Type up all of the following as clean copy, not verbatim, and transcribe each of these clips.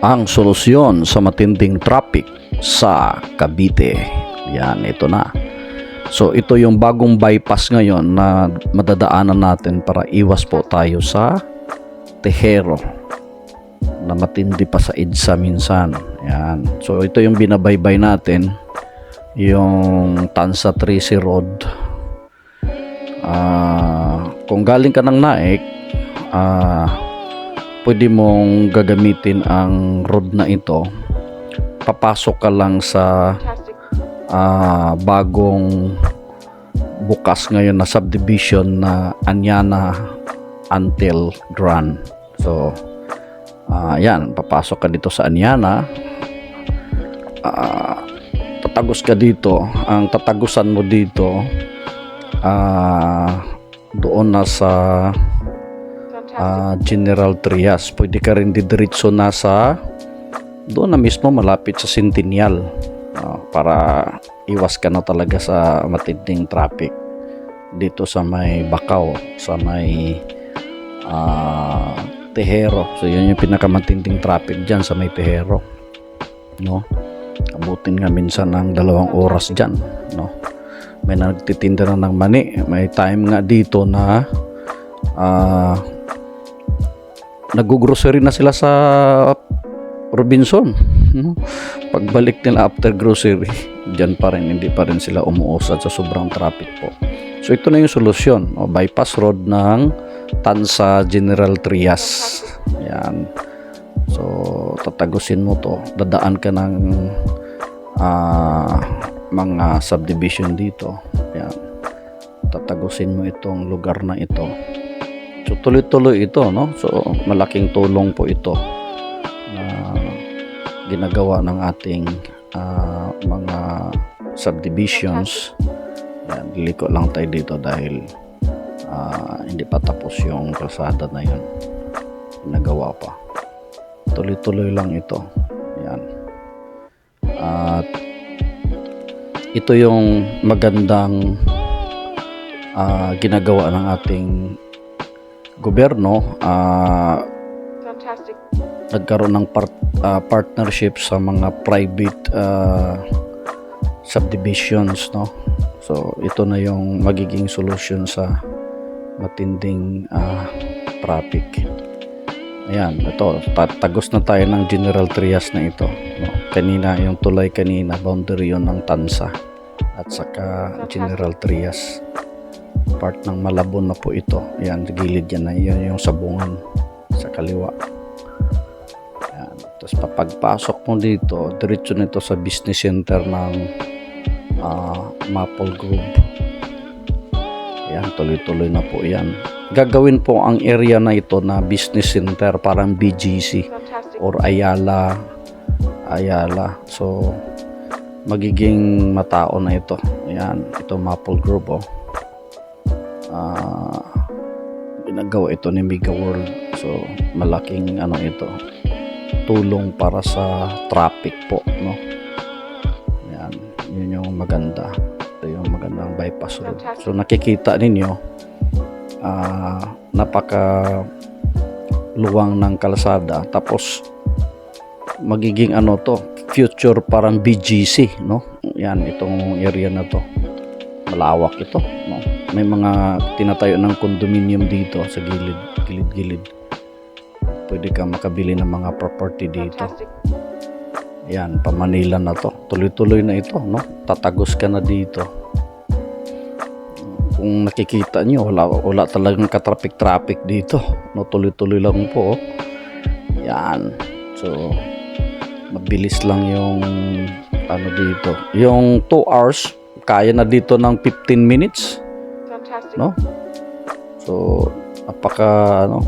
ang solusyon sa matinding traffic sa Cavite. Yan, ito na. So ito yung bagong bypass ngayon na madadaanan natin para iwas po tayo sa Tejero na matindi pa sa EDSA minsan. Yan. So ito yung binabaybay natin, yung Tansa Tracy Road. Kung galing ka ng Naik, pwede mong gagamitin ang road na ito. Papasok ka lang sa bagong bukas ngayon na subdivision na Anyana Antil Grand. So yan, papasok ka dito sa Anyana, tatagos ka dito. Ang tatagusan mo dito doon na sa General Trias. Pwede ka rin didiretso na sa doon na mismo malapit sa Centennial, para iwas ka na talaga sa matinding traffic dito sa may Bacau, sa may Tejero. So yun yung pinakamatinding traffic dyan sa may Tejero, no? Abutin nga minsan ng 2 oras dyan, no? May nagtitinda na ng mani. May time nga dito na nag-grocery na sila sa Robinson, no? Pagbalik nila after grocery, dyan pa rin, hindi pa rin sila umuusad sa sobrang traffic po. So ito na yung solusyon, bypass road ng Tansa General Trias. Yan. So tatagusin mo to, dadaan ka ng mga subdivision dito. Yan. Tatagusin mo itong lugar na ito. So tuloy-tuloy ito, no? So malaking tulong po ito na ginagawa ng ating mga subdivisions. Yan, liliko lang tayo dito dahil hindi pa tapos yung kalsada na yun. Ginagawa pa. Tuloy-tuloy lang ito. Yan. At ito yung magandang ginagawa ng ating gobyerno. Nagkaroon ng partnership sa mga private subdivisions, no? So ito na yung magiging solution sa matinding traffic. Ayan, ito, tagos na tayo ng General Trias na ito, no? Kanina, yung tulay kanina, boundary yun ng Tansa at saka General Trias. Part ng Malabon na po ito. Ayan, gilid yan na yun, yung sabungan sa kaliwa. Ayan. Tapos papagpasok mo dito, diretso nito sa business center ng Maple Grove. Ayan, tuloy-tuloy na po yan. Gagawin po ang area na ito na business center, parang BGC or Ayala. So magiging matao na ito. Ayan, ito Maple Grove, ginagawa ito ni Mega World. So malaking ito, tulong para sa traffic po, no? Ayan, yun yung maganda. Ito yung magandang bypass road. So nakikita ninyo, napaka luwang ng kalsada, tapos magiging to, future parang BGC, no? Yan, itong area na to, malawak ito, no? May mga tinatayo ng condominium dito sa gilid. Pwede ka makabili ng mga property dito. Yan, pa Manila na to, tuloy-tuloy na ito, no? Tatagos ka na dito. Kung nakikita nyo, wala talagang ka-traffic dito, no? Tuloy-tuloy lang po. Yan. So mabilis lang yung dito. Yung 2 hours kaya na dito ng 15 minutes, no? So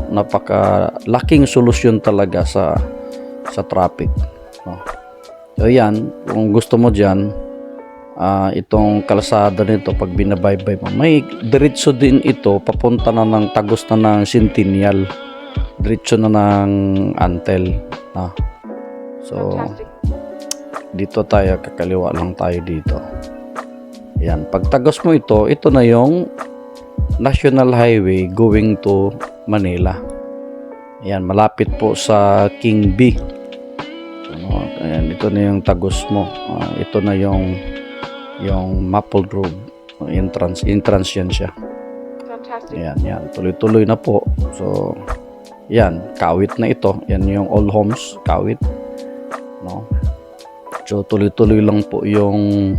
napaka laking solusyon talaga sa traffic, no? So yan, kung gusto mo diyan, itong kalsada nito, pag binabaybay mo, may diretso din ito papunta na ng tagos na ng Centennial, diretso na ng Antel, no? So dito tayo, kakaliwa lang tayo dito. Yan, pag tagos mo ito na yung National Highway going to Manila. Yan, malapit po sa King B. Ayan, ito na yung Tagos mo. Ito na yung Maple Grove entrance yan siya. Fantastic. Yan. Tuloy-tuloy na po. So, yan. Kawit na ito. Yan yung all homes. Kawit. No? So, tuloy-tuloy lang po yung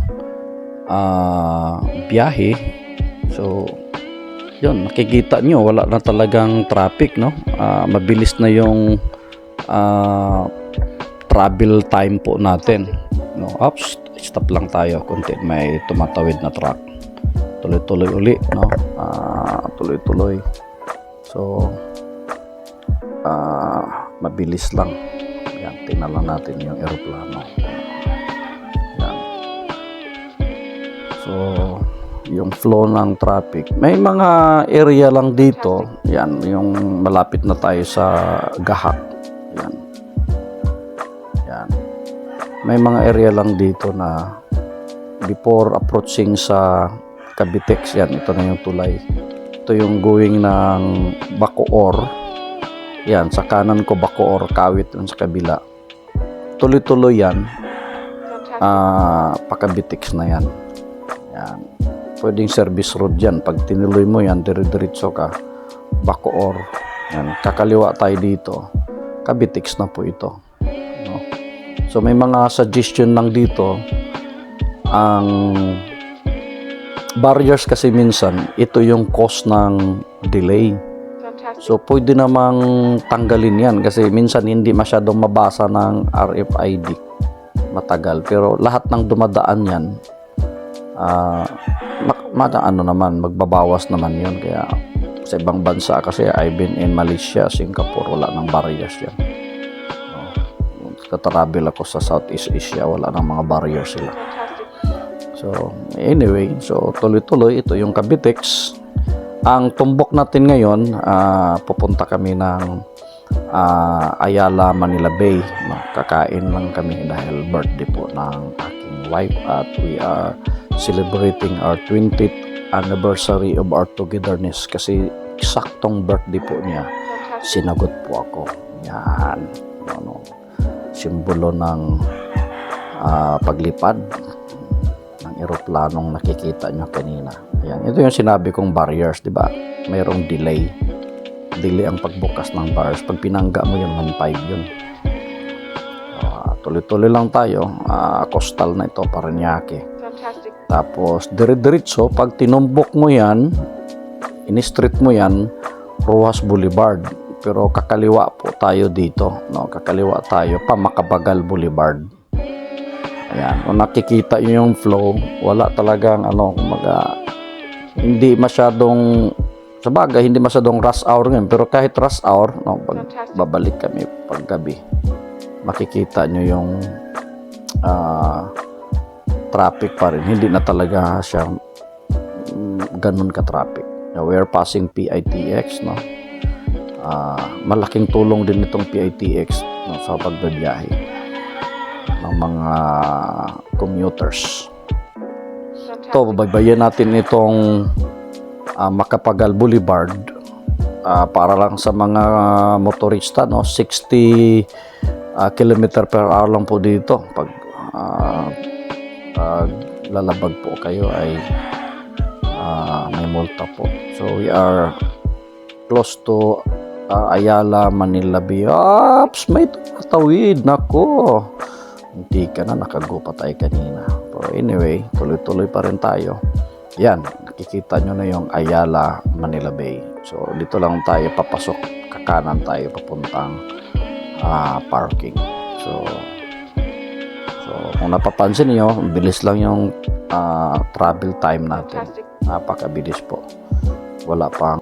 biyahe. So, yun. Nakikita nyo, wala na talagang traffic, no? Mabilis na yung travel time po natin. No? Ups, stop lang tayo. Kunti may tumatawid na truck. Tuloy-tuloy uli, no? Tuloy-tuloy. So, mabilis lang. Yan, tingnan lang natin yung eroplano. Yan. So, yung flow ng traffic. May mga area lang dito. Yan, yung malapit na tayo sa Gahak. Yan. Yan. May mga area lang dito na before approaching sa Cavitex, yan, ito na yung tulay. Ito yung going ng Bacoor. Yan, sa kanan ko Bacoor, Kawit yun sa kabila. Tuloy-tuloy yan. Pa Cavitex na yan. Yan. Pwedeng service road yan. Pag tinuloy mo yan, dire-diretso ka, Bacoor. Yan, kakaliwa tayo dito. Cavitex na po ito. No? So may mga suggestion lang dito. Ang barriers kasi minsan, ito yung cause ng delay. So, pwede namang tanggalin yan kasi minsan hindi masyadong mabasa ng RFID. Matagal. Pero lahat ng dumadaan yan, magbabawas naman yun. Kaya sa ibang bansa kasi, I've been in Malaysia, Singapore, wala nang barriers yan. Tatravel ako sa Southeast Asia, wala nang mga barriers sila. So, anyway, so tuloy-tuloy, ito yung Cavitex. Ang tumbok natin ngayon, pupunta kami ng Ayala, Manila Bay. Kakain lang kami dahil birthday po ng aking wife at we are celebrating our 20th anniversary of our togetherness kasi eksaktong birthday po niya. Sinagot po ako. Yan. Ano, simbolo ng paglipad ng eroplanong nakikita nyo kanina. Ayan. Ito yung sinabi kong barriers, di ba? Mayroong delay. Delay ang pagbukas ng barriers. Pag pinangga mo yun, 1.5 yun. Tuloy-tuloy lang tayo. Coastal na ito, Parañaque. Fantastic. Tapos, dire-diretso, pag tinumbok mo yan, in-street mo yan, Rojas Boulevard. Pero kakaliwa po tayo dito. No? Kakaliwa tayo, Pamakabagal Boulevard. Ayan, kung nakikita nyo yung flow, wala talagang hindi masyadong, sa bagay, hindi masyadong rush hour ngayon. Pero kahit rush hour, no, pag babalik kami paggabi, makikita nyo yung traffic pa rin. Hindi na talaga siya ganun ka-traffic. We are passing PITX, no? Malaking tulong din itong PITX, no, sa pagbabiyahe ng mga commuters. Ito, babaybayin natin itong Makapagal Boulevard para lang sa mga motorista, no? 60 km per hour lang po dito. Pag lalabag po kayo ay may multa po. So we are close to Ayala, Manila Bay. Ops, may tumatawid. Nako, hindi ka na, nakago pa tayo kanina. Pero anyway, tuloy-tuloy pa rin tayo. Yan, nakikita nyo na yung Ayala, Manila Bay. So dito lang tayo papasok, kakanan tayo papuntang parking. So kung napapansin niyo, bilis lang yung travel time natin. Napakabilis po. Wala pang